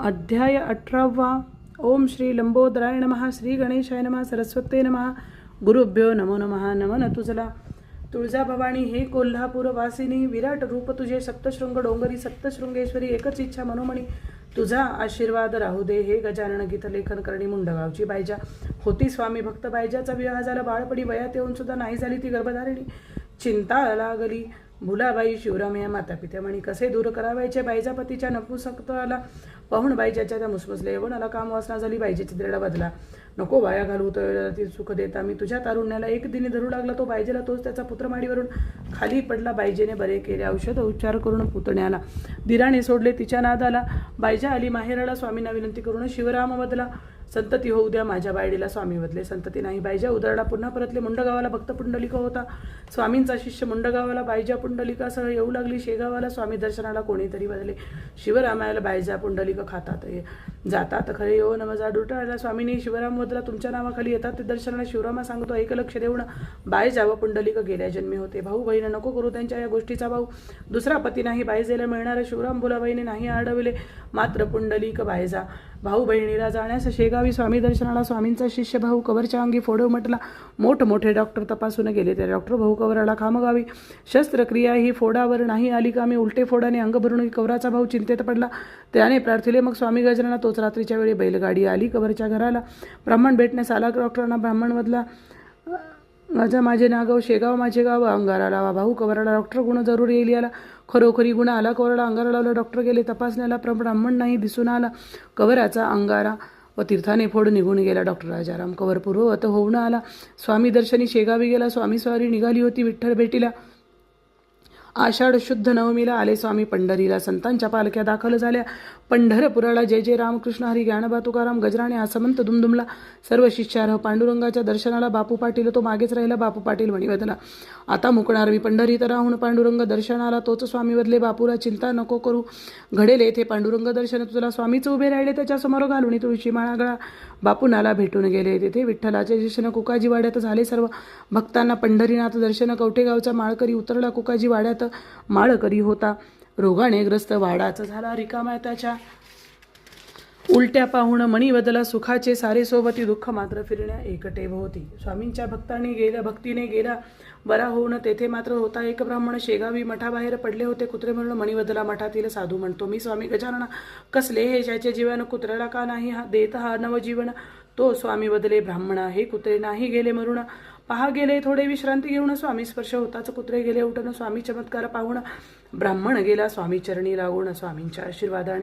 अध्याय 18. ओम श्री लंबोदराय नमः. श्री गणेशाय नमः. सरस्वते नमः. गुरुभ्यो नमो नमः. नमन तुझला तुळजा भवानी हे कोल्हापूर वासिनी, विराट रूप तुझे सप्तशृंग डोंगरी, सप्तशृंगेश्वरी एकच इच्छा मनोमणी, तुझा आशीर्वाद राहू दे. हे गजानन गीत लेखन करणी मुंडगावची बायजा होती स्वामी भक्त. बायजाचा विवाह झाला बाळपणी, वयात येऊन सुद्धा नाही झाली ती गर्भधारिणी. चिंता लागली भुलाबाई शिवरामया माता पित्या म्हणी, कसे दूर करावायचे बाईच्या पतीच्या नपुसकत्वाला. पाहून बाईच्याच्या त्या मुसमुसले यवनाला काम वासना झाली. बाईच्याची दृढ बदला नको वाया घालू ती सुख देता मी तुझ्या तारुण्याला. एक दिनी धरू लागला तो बायजेला, तोच त्याचा पुत्र माडीवरून खाली पडला. बायजेने बरे केले औषध उपचार करून पुतण्याला, दिराने सोडले तिच्या नादाला. बायजा आली माहेराला, स्वामींना विनंती करून शिवराम बदला. संतती होऊ द्या माझ्या बायडीला, स्वामी बदले संतती नाही. बायजा उदरडा पुन्हा परतले. मुंडगावाला भक्त पुंडलिक होता स्वामींचा शिष्य. मुंडगावाला बायजा पुंडलिकासह येऊ लागली. शेगावाला स्वामी दर्शनाला कोणीतरी बदले. शिवरामायाला बायजा पुंडलिक खातात जातात खरे यो नमजा. डुटाळ्याला स्वामींनी शिवराम बदला तुमच्या नावाखाली येतात ते दर्शनाला. शिवरामा सांगतो एक लक्ष देऊन बायजा व पुंडलिक गेल्या जन्मी होते. भाऊ बहीण नको करू त्यांच्या या गोष्टीचा भाऊ. दुसरा पती नाही बायजेला मिळणार. शिवराम बोलाबाईने नाही अडवले मात्र पुंडलिक बायजा. भाऊ बहिणीला जाण्यास शेगावी स्वामी दर्शनाला. स्वामींचा शिष्य भाऊ कवरच्या अंगी फोडव म्हटला. मोठमोठे डॉक्टर तपासून गेले ते डॉक्टर भाऊ कवराला खामगावी. शस्त्रक्रिया ही फोडावर नाही आली का मी. उलटे फोडाने अंग भरून कवराचा भाऊ चिंतेत पडला. त्याने प्रार्थिले मग स्वामी गजानना. तोच रात्रीच्या वेळी बैलगाडी आली कवरच्या घराला. ब्राह्मण भेटण्यास आला डॉक्टरांना. ब्राह्मण मधला माझा माझे नागाव शेगाव माझे गाव. अंगारा लावा भाऊ कवराला. डॉक्टर गुण जरूर येईल याला. खरोखरी गुण आला कवराला. अंगारा लावला. डॉक्टर गेले तपासण्याला. ब्राह्मण नाही दिसून आला. कवराचा अंगारा व तीर्थाने फोड निघून गेला. डॉक्टर राजाराम कवर पूर्ववत होऊन आला. स्वामी दर्शनी शेगावी गेला. स्वामी स्वारी निघाली होती विठ्ठल भेटीला. आषाढ शुद्ध नवमीला आले स्वामी पंढरीला. संतांच्या पालख्या दाखल झाल्या पंढरपुराला. जय जय रामकृष्ण हरी ज्ञानबा तुकाराम गजराने आसमंत दुमदुमला. सर्व शिष्यार्ह पांडुरंगाच्या दर्शनाला. बापू पाटील तो मागेच राहिला. बापू पाटील म्हणी बदला आता मुकणार मी पंढरीत राहून. पांडुरंग दर्शनाला तोच स्वामी बदले. बापूला चिंता नको करू घडेल येथे पांडुरंग दर्शन तुला. स्वामीच उभे राहिले त्याच्यासमोर घालून तुळशी माळा गळा. बापूनाला भेटून गेले तेथे विठ्ठलाचे दर्शन. कुकाजी वाड्यात झाले सर्व भक्तांना पंढरीनाथ दर्शन. कवठेगावचा माळकरी उतरला कुकाजी वाड्यात. माळकरी होता रोगाने ग्रस्त. वाडाच झाला रिकामा त्याच्या. उलट्या पाहून मणी बदला. सुखाचे सारे सोबती दुःख मात्र फिरण्या एकटे होती. स्वामींच्या भक्तीने गेला बरा होऊन. तेथे मात्र होता एक ब्राह्मण. शेगावी मठाबाहेर पडले होते कुत्रे म्हणून. मणी बदला मठातील साधू म्हणतो मी स्वामी गजानना कसले हे ज्याचे जीवन. कुत्र्याला का नाही देत हा नवजीवन. तो स्वामी बदले ब्राह्मण. हे कुत्रे नाही गेले मरून. पहा गेले थोडे विश्रांती घेऊन. स्वामी स्पर्श होताच कुत्रे गेले उठून. स्वामी चमत्कार पाहून ब्राह्मण गेला स्वामी चरणी लागून. स्वामींच्या आशीर्वादाने